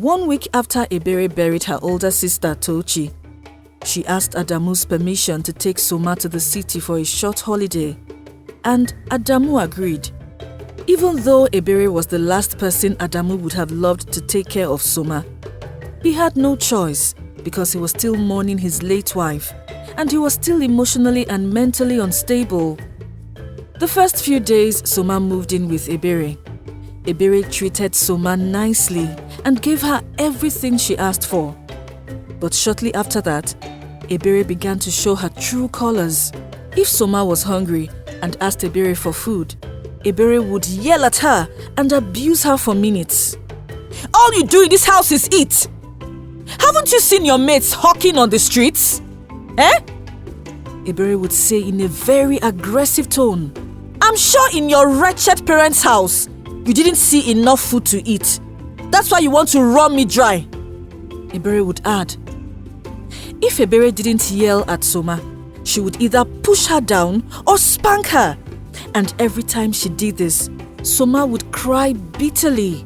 1 week after Ebere buried her older sister Tochi, she asked Adamu's permission to take Soma to the city for a short holiday, and Adamu agreed. Even though Ebere was the last person Adamu would have loved to take care of Soma, he had no choice because he was still mourning his late wife and he was still emotionally and mentally unstable. The first few days, Soma moved in with Ebere. Ebere treated Soma nicely and gave her everything she asked for. But shortly after that, Ebere began to show her true colors. If Soma was hungry and asked Ebere for food, Ebere would yell at her and abuse her for minutes. "All you do in this house is eat! Haven't you seen your mates hawking on the streets? Eh?" Ebere would say in a very aggressive tone. "I'm sure in your wretched parents' house, you didn't see enough food to eat. That's why you want to run me dry." Ebere would add. If Ebere didn't yell at Soma, she would either push her down or spank her. And every time she did this, Soma would cry bitterly.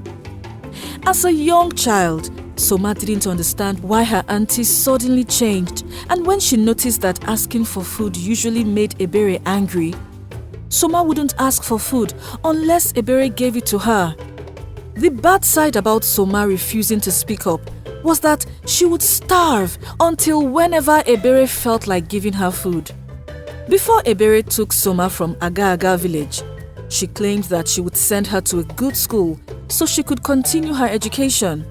As a young child, Soma didn't understand why her auntie suddenly changed, and when she noticed that asking for food usually made Ebere angry, Soma wouldn't ask for food unless Ebere gave it to her. The bad side about Soma refusing to speak up was that she would starve until whenever Ebere felt like giving her food. Before Ebere took Soma from Aga village, she claimed that she would send her to a good school so she could continue her education.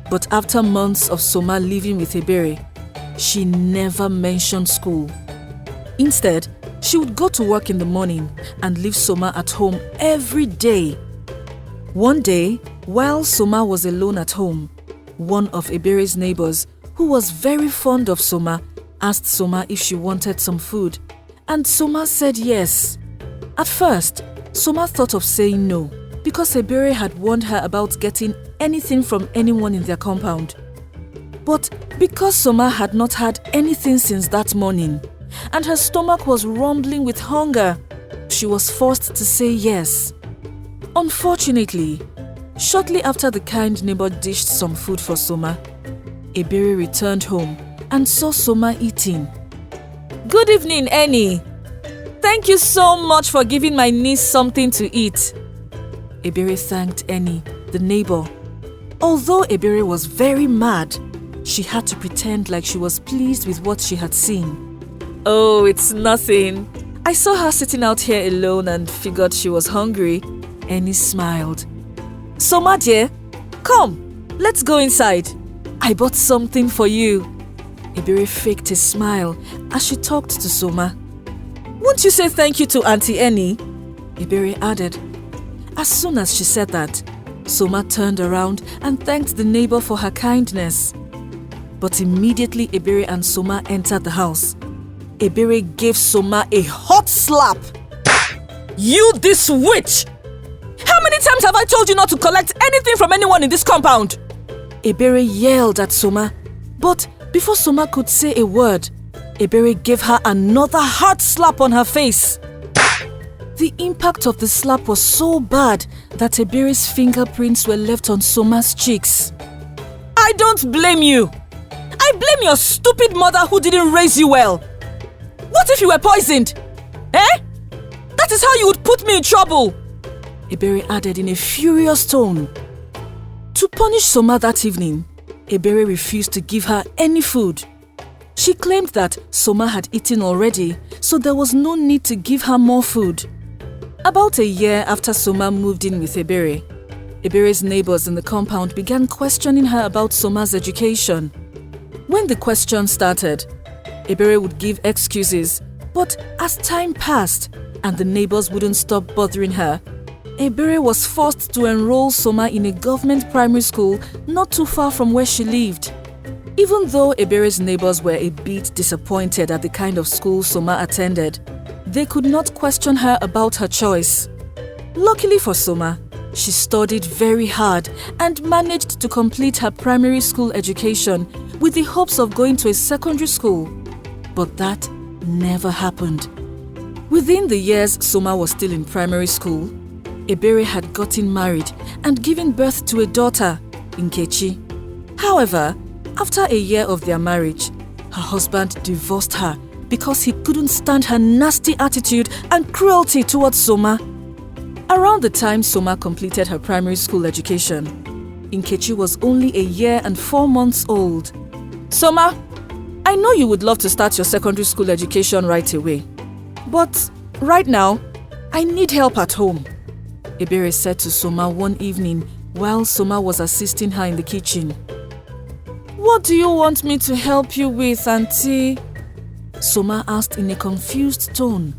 But after months of Soma living with Ebere, she never mentioned school. Instead, she would go to work in the morning and leave Soma at home every day. One day, while Soma was alone at home, one of Ebere's neighbors, who was very fond of Soma, asked Soma if she wanted some food, and Soma said yes. At first, Soma thought of saying no because Ebere had warned her about getting anything from anyone in their compound. But because Soma had not had anything since that morning, and her stomach was rumbling with hunger, she was forced to say yes. Unfortunately, shortly after the kind neighbor dished some food for Soma, Ebere returned home and saw Soma eating. "Good evening, Annie. Thank you so much for giving my niece something to eat." Ebere thanked Annie, the neighbor. Although Ebere was very mad, she had to pretend like she was pleased with what she had seen. "Oh, it's nothing. I saw her sitting out here alone and figured she was hungry." Annie smiled. "Soma dear, come, let's go inside. I bought something for you." Ebere faked a smile as she talked to Soma. "Won't you say thank you to Auntie Annie?" Ebere added. As soon as she said that, Soma turned around and thanked the neighbor for her kindness. But immediately Ebere and Soma entered the house, Ebere gave Soma a hot slap. "You this witch! How many times have I told you not to collect anything from anyone in this compound?" Ebere yelled at Soma, but before Soma could say a word, Ebere gave her another hard slap on her face. The impact of the slap was so bad that Ebere's fingerprints were left on Soma's cheeks. "I don't blame you. I blame your stupid mother who didn't raise you well. What if you were poisoned? Eh? That is how you would put me in trouble," Ebere added in a furious tone. To punish Soma that evening, Ebere refused to give her any food. She claimed that Soma had eaten already, so there was no need to give her more food. About a year after Soma moved in with Ebere, Ebere's neighbors in the compound began questioning her about Soma's education. When the question started, Ebere would give excuses, but as time passed and the neighbors wouldn't stop bothering her, Ebere was forced to enroll Soma in a government primary school not too far from where she lived. Even though Ebere's neighbors were a bit disappointed at the kind of school Soma attended, they could not question her about her choice. Luckily for Soma, she studied very hard and managed to complete her primary school education with the hopes of going to a secondary school. But that never happened. Within the years Soma was still in primary school, Ebere had gotten married and given birth to a daughter, Nkechi. However, after a year of their marriage, her husband divorced her because he couldn't stand her nasty attitude and cruelty towards Soma. Around the time Soma completed her primary school education, Nkechi was only a year and 4 months old. Soma, I know you would love to start your secondary school education right away, but right now, I need help at home, Ebere said to Soma one evening while Soma was assisting her in the kitchen. What do you want me to help you with, Auntie? Soma asked in a confused tone.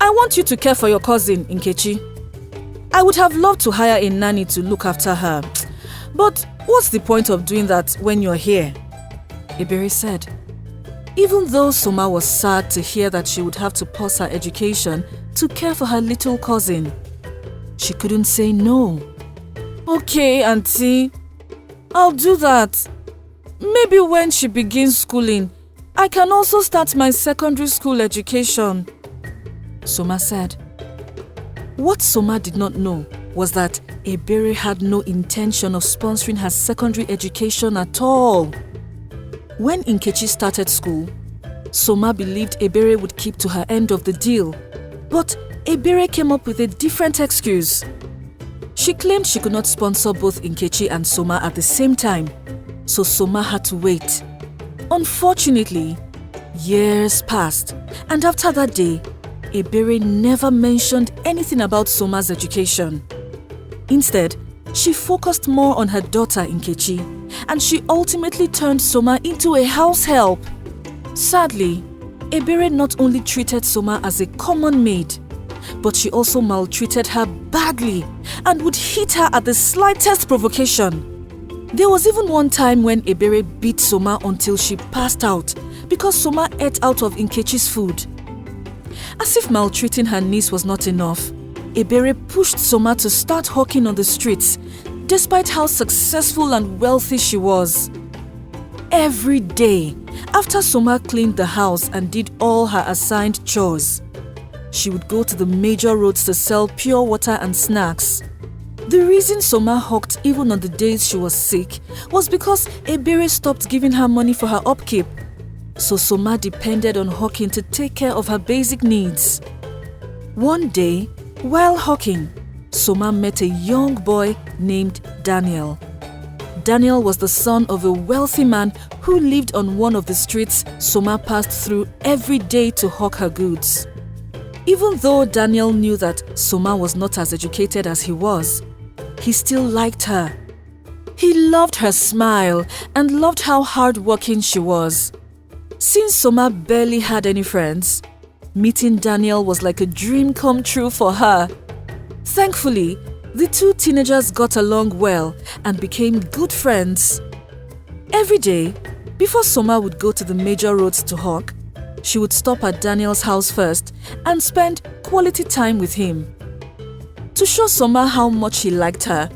I want you to care for your cousin, Nkechi. I would have loved to hire a nanny to look after her, but what's the point of doing that when you're here? Ebere said. Even though Soma was sad to hear that she would have to pause her education to care for her little cousin, she couldn't say no. Okay, Auntie, I'll do that. Maybe when she begins schooling, I can also start my secondary school education, Soma said. What Soma did not know was that Ebere had no intention of sponsoring her secondary education at all. When Nkechi started school, Soma believed Ebere would keep to her end of the deal, but Ebere came up with a different excuse. She claimed she could not sponsor both Nkechi and Soma at the same time, so Soma had to wait. Unfortunately, years passed, and after that day, Ebere never mentioned anything about Soma's education. Instead, she focused more on her daughter Nkechi, and she ultimately turned Soma into a house help. Sadly, Ebere not only treated Soma as a common maid, but she also maltreated her badly and would hit her at the slightest provocation. There was even one time when Ebere beat Soma until she passed out because Soma ate out of Nkechi's food. As if maltreating her niece was not enough, Ebere pushed Soma to start hawking on the streets, despite how successful and wealthy she was. Every day, after Soma cleaned the house and did all her assigned chores, she would go to the major roads to sell pure water and snacks. The reason Soma hawked even on the days she was sick was because Ebere stopped giving her money for her upkeep, so Soma depended on hawking to take care of her basic needs. One day, while hawking, Soma met a young boy named Daniel. Daniel was the son of a wealthy man who lived on one of the streets Soma passed through every day to hawk her goods. Even though Daniel knew that Soma was not as educated as he was, he still liked her. He loved her smile and loved how hardworking she was. Since Soma barely had any friends, meeting Daniel was like a dream come true for her. Thankfully, the two teenagers got along well and became good friends. Every day, before Soma would go to the major roads to hawk, she would stop at Daniel's house first and spend quality time with him. To show Soma how much he liked her,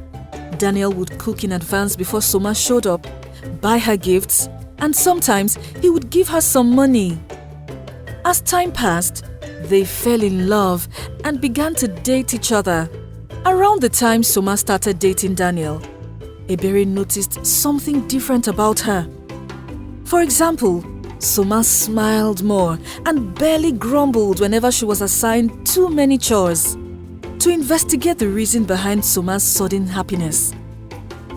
Daniel would cook in advance before Soma showed up, buy her gifts, and sometimes he would give her some money. As time passed, they fell in love and began to date each other. Around the time Soma started dating Daniel, Ebere noticed something different about her. For example, Soma smiled more and barely grumbled whenever she was assigned too many chores. To investigate the reason behind Soma's sudden happiness,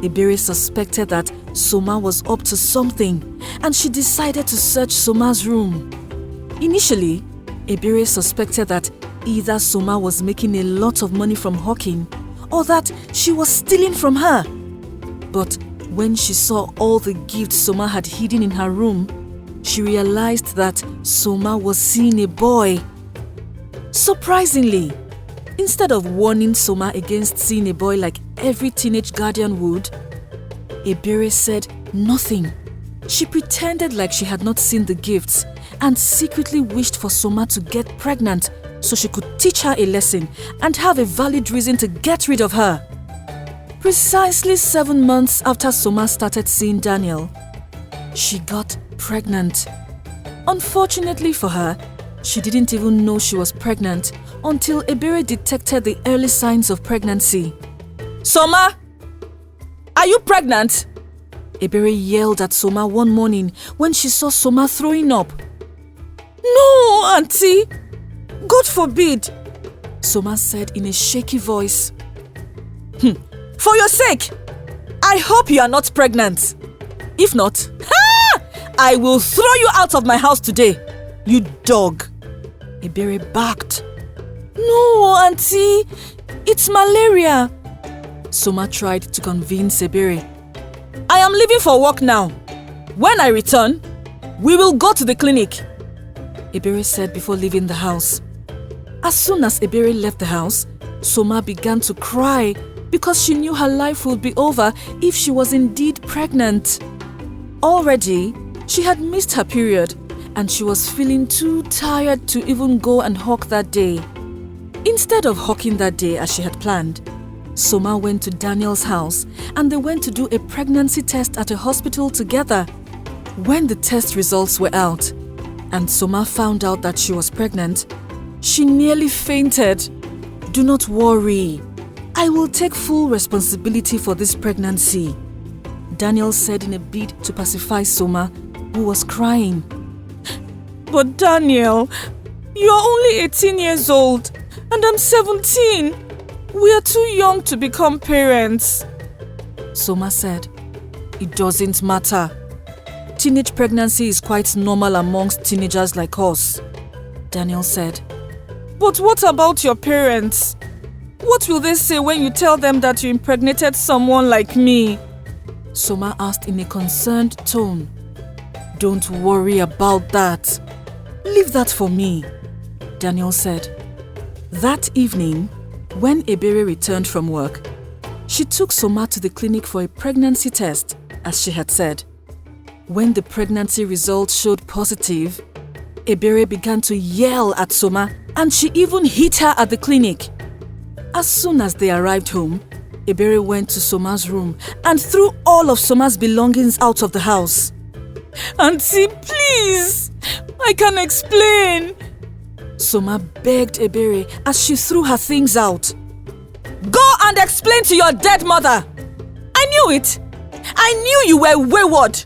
Ebere suspected that Soma was up to something and she decided to search Soma's room. Initially, Ebere suspected that either Soma was making a lot of money from hawking or that she was stealing from her. But when she saw all the gifts Soma had hidden in her room, she realized that Soma was seeing a boy. Surprisingly, instead of warning Soma against seeing a boy like every teenage guardian would, Ebere said nothing. She pretended like she had not seen the gifts and secretly wished for Soma to get pregnant so she could teach her a lesson and have a valid reason to get rid of her. Precisely 7 months after Soma started seeing Daniel, she got pregnant. Unfortunately for her, she didn't even know she was pregnant until Ebere detected the early signs of pregnancy. Soma, are you pregnant? Ebere yelled at Soma one morning when she saw Soma throwing up. "No, Auntie! God forbid!" Soma said in a shaky voice. "For your sake, I hope you are not pregnant. If not, I will throw you out of my house today, you dog." Ebere barked. "No, Auntie, it's malaria." Soma tried to convince Ebere. "I am leaving for work now. When I return, we will go to the clinic," Ebere said before leaving the house. As soon as Ebere left the house, Soma began to cry because she knew her life would be over if she was indeed pregnant. Already, she had missed her period and she was feeling too tired to even go and hawk that day. Instead of hawking that day as she had planned, Soma went to Daniel's house and they went to do a pregnancy test at a hospital together. When the test results were out and Soma found out that she was pregnant, she nearly fainted. "Do not worry. I will take full responsibility for this pregnancy," Daniel said in a bid to pacify Soma, who was crying. "But Daniel, you are only 18 years old and I'm 17. We are too young to become parents," Soma said. "It doesn't matter. Teenage pregnancy is quite normal amongst teenagers like us," Daniel said. "But what about your parents? What will they say when you tell them that you impregnated someone like me?" Soma asked in a concerned tone. "Don't worry about that. Leave that for me," Daniel said. That evening, when Ebere returned from work, she took Soma to the clinic for a pregnancy test, as she had said. When the pregnancy results showed positive, Ebere began to yell at Soma and she even hit her at the clinic. As soon as they arrived home, Ebere went to Soma's room and threw all of Soma's belongings out of the house. "Auntie, please, I can explain," Soma begged Ebere as she threw her things out. "Go and explain to your dead mother. I knew it. I knew you were wayward.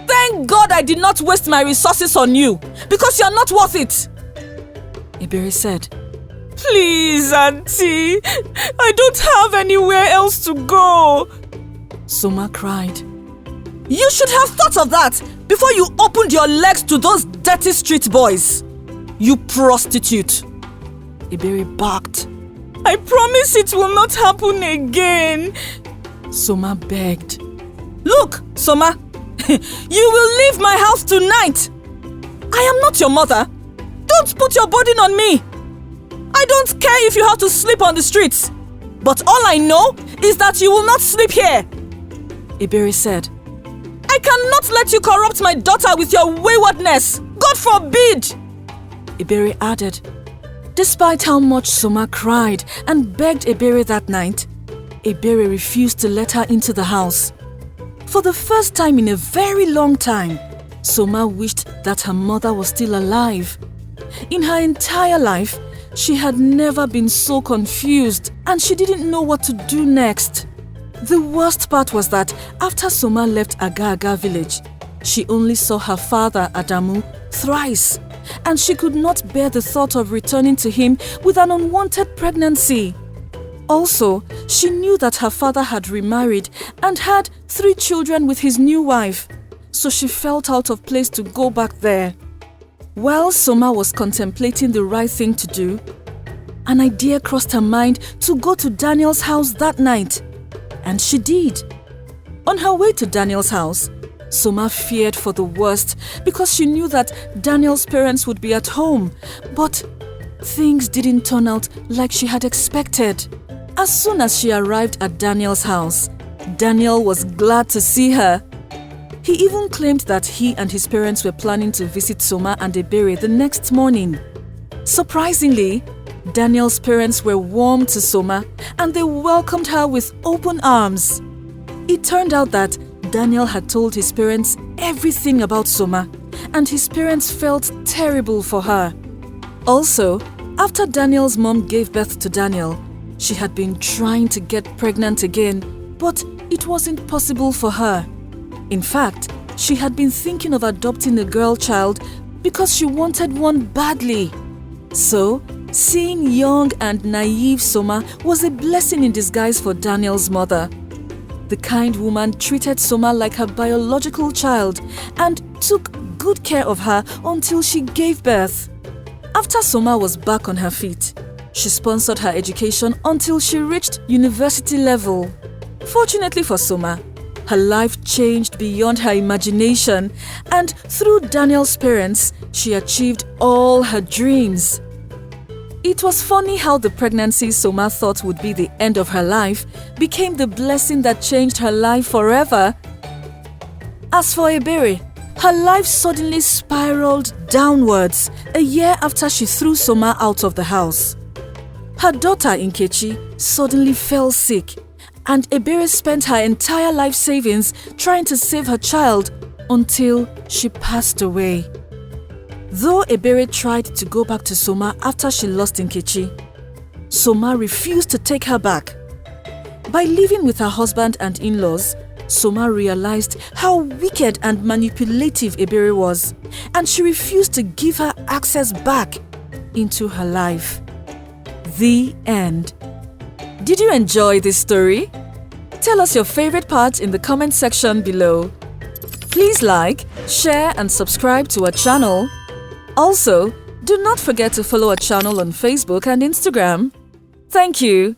Thank God I did not waste my resources on you because you're not worth it," Ebere said. "Please, Auntie, I don't have anywhere else to go," Soma cried. "You should have thought of that before you opened your legs to those dirty street boys. You prostitute," Ebere barked. "I promise it will not happen again," Soma begged. "Look, Soma, you will leave my house tonight. I am not your mother. Don't put your burden on me. I don't care if you have to sleep on the streets. But all I know is that you will not sleep here," Ebere said. "I cannot let you corrupt my daughter with your waywardness. God forbid," Ebere added. Despite how much Soma cried and begged Ebere that night, Ebere refused to let her into the house. For the first time in a very long time, Soma wished that her mother was still alive. In her entire life, she had never been so confused and she didn't know what to do next. The worst part was that after Soma left Aga village, she only saw her father, Adamu, thrice, and she could not bear the thought of returning to him with an unwanted pregnancy. Also, she knew that her father had remarried and had 3 children with his new wife, so she felt out of place to go back there. While Soma was contemplating the right thing to do, an idea crossed her mind to go to Daniel's house that night, and she did. On her way to Daniel's house, Soma feared for the worst because she knew that Daniel's parents would be at home, but things didn't turn out like she had expected. As soon as she arrived at Daniel's house, Daniel was glad to see her. He even claimed that he and his parents were planning to visit Soma and Ebere the next morning. Surprisingly, Daniel's parents were warm to Soma and they welcomed her with open arms. It turned out that Daniel had told his parents everything about Soma and his parents felt terrible for her. Also, after Daniel's mom gave birth to Daniel, she had been trying to get pregnant again, but it wasn't possible for her. In fact, she had been thinking of adopting a girl child because she wanted one badly. So, seeing young and naive Soma was a blessing in disguise for Daniel's mother. The kind woman treated Soma like her biological child and took good care of her until she gave birth. After Soma was back on her feet, she sponsored her education until she reached university level. Fortunately for Soma, her life changed beyond her imagination, and through Daniel's parents, she achieved all her dreams. It was funny how the pregnancy Soma thought would be the end of her life became the blessing that changed her life forever. As for Ebere, her life suddenly spiraled downwards a year after she threw Soma out of the house. Her daughter Nkechi suddenly fell sick, and Ebere spent her entire life savings trying to save her child until she passed away. Though Ebere tried to go back to Soma after she lost Nkechi, Soma refused to take her back. By living with her husband and in-laws, Soma realized how wicked and manipulative Ebere was, and she refused to give her access back into her life. The end. Did you enjoy this story? Tell us your favorite part in the comment section below. Please like, share and subscribe to our channel. Also, do not forget to follow our channel on Facebook and Instagram. Thank you.